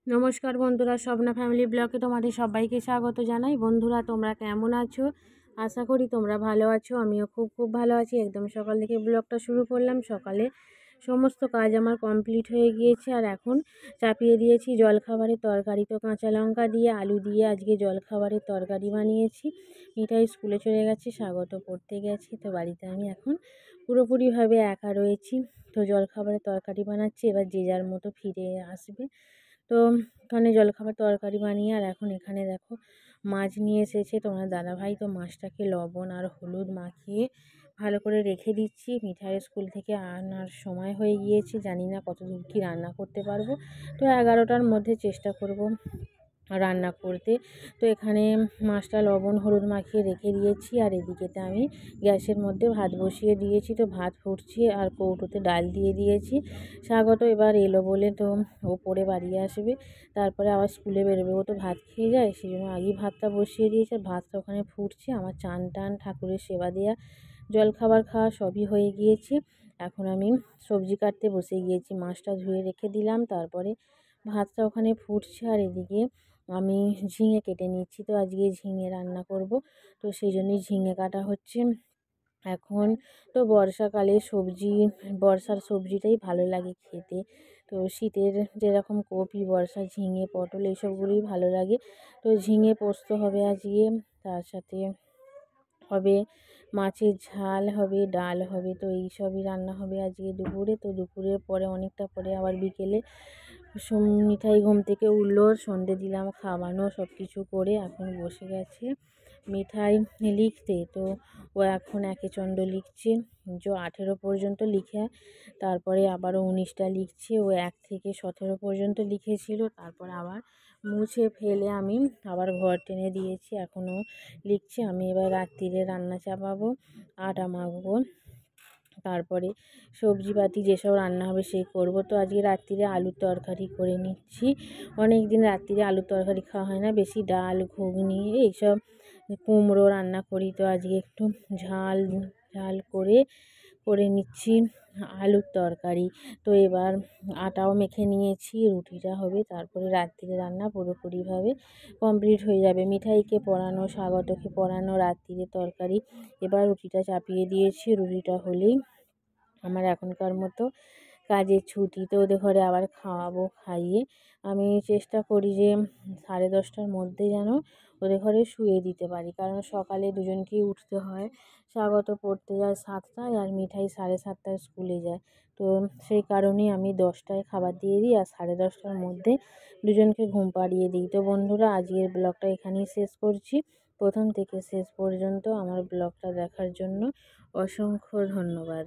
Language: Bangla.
নমস্কার বন্ধুরা, স্বপ্না ফ্যামিলি ব্লগে তোমাদের সবাইকে স্বাগত জানাই। বন্ধুরা, তোমরা কেমন আছো? আশা করি তোমরা ভালো আছো। আমিও খুব ভালো আছি। একদম সকাল থেকে ব্লগটা শুরু করলাম। সকালে সমস্ত কাজ আমার কমপ্লিট হয়ে গিয়েছে, আর এখন চাপিয়ে দিয়েছি জলখাবারের তরকারি। তো কাঁচা লঙ্কা দিয়ে আলু দিয়ে আজকে জলখাবারের তরকারি বানিয়েছি। মিঠাই স্কুলে চলে গেছে, স্বাগত পড়তে গেছে। তো বাড়িতে আমি এখন পুরোপুরিভাবে একা রয়েছি। তো জলখাবারের তরকারি বানাচ্ছি, এবার যে যার মতো ফিরে আসবে। তো এখানে জলখাবার তরকারি বানিয়ে, আর এখন এখানে দেখো মাছ নিয়ে এসেছে তোমার দাদাভাই। তো মাছটাকে লবণ আর হলুদ মাখিয়ে ভালো করে রেখে দিচ্ছি। মিঠাইয়ের স্কুল থেকে আনার সময় হয়ে গিয়েছে, জানি না কতদূর কী রান্না করতে পারবো। তো 11টার মধ্যে চেষ্টা করব রান্না করতে। তো এখানে মাছটা লবণ হলুদ মাখিয়ে রেখে দিয়েছি, আর এদিকেতে আমি গ্যাসের মধ্যে ভাত বসিয়ে দিয়েছি। তো ভাত ফুটছে, আর কৌটোতে ডাল দিয়ে দিয়েছি। স্বাগত এবার এলো বলে তো ও পড়ে বাড়ি আসবে, তারপরে আবার স্কুলে বেরোবে। ও তো ভাত খেয়ে যায়, সেই জন্য আগেই ভাতটা বসিয়ে দিয়েছে। আর ভাতটা ওখানে ফুটছে। আমার চান টান ঠাকুরের সেবা দেওয়া জলখাবার খাওয়া সবই হয়ে গিয়েছে। এখন আমি সবজি কাটতে বসে গিয়েছি। মাছটা ধুয়ে রেখে দিলাম, তারপরে ভাতটা ওখানে ফুটছে, আর এদিকে আমি ঝিঙে কেটে নিচ্ছি। তো আজকে ঝিঙে রান্না করব, তো সেই জন্যই ঝিঙে কাটা হচ্ছে। এখন তো বর্ষাকালে বর্ষার সবজিটাই ভালো লাগে খেতে। তো শীতের যেরকম কপি, বর্ষা ঝিঙে পটল এইসবগুলোই ভালো লাগে। তো ঝিঙে পোস্ত হবে আজকে, তার সাথে হবে মাছের ঝাল হবে, ডাল হবে। তো এই সবই রান্না হবে আজকে দুপুরে। তো দুপুরের পরে অনেকটা পরে আবার বিকেলে মিঠাই ঘুম থেকে উঠলো, সন্ধে দিলাম, খাওয়ানো সব কিছু করে এখন বসে গেছে মিঠাই লিখতে। তো ও এখন একে চন্দ্র লিখছে, 18 পর্যন্ত লিখে তারপরে আবারও 19টা লিখছে। ও 1 থেকে 17 পর্যন্ত লিখেছিল, তারপর আবার মুছে ফেলে আমি আবার ঘর টেনে দিয়েছি। এখনও লিখছে। আমি এবার রাত্রিরে রান্না চাপাবো, আটা মাখবো, তারপরে সবজিপাতি যেসব রান্না হবে সেই করব। তো আজকে রাত্রিরে আলুর তরকারি করে নিচ্ছি। অনেক দিন রাত্রিরে আলুর তরকারি খাওয়া হয় না, বেশি ডাল ঘুগনি এইসব, কুমড়ো রান্না করি। তো আজকে একটু ঝাল ঝাল করে নিচ্ছি আলুর তরকারি। তো এবার আটাও মেখে নিয়েছি, রুটিটা হবে, তারপরে রাত্রিরে রান্না পুরোপুরিভাবে কমপ্লিট হয়ে যাবে। মিঠাইকে পড়ানো, স্বাগতকে পড়ানো, রাত্রিরে তরকারি। এবার রুটিটা চাপিয়ে দিয়েছি, রুটিটা হলেই আমার এখনকার মতো কাজের ছুটি। তো ওদের ঘরে আবার খাওয়াবো, খাইয়ে আমি চেষ্টা করি যে 10:30টার মধ্যে যেন ওদের ঘরে শুয়ে দিতে পারি, কারণ সকালে দুজনকেই উঠতে হয়। স্বাগত পড়তে যায় 7টায়, আর মিঠাই 7:30টায় স্কুলে যায়। তো সেই কারণেই আমি 10টায় খাবার দিয়ে দিই, আর 10:30টার মধ্যে দুজনকে ঘুম পাড়িয়ে দিই। তো বন্ধুরা, আজকের ব্লগটা এখানেই শেষ করছি। প্রথম থেকে শেষ পর্যন্ত আমার ব্লগটা দেখার জন্য অসংখ্য ধন্যবাদ।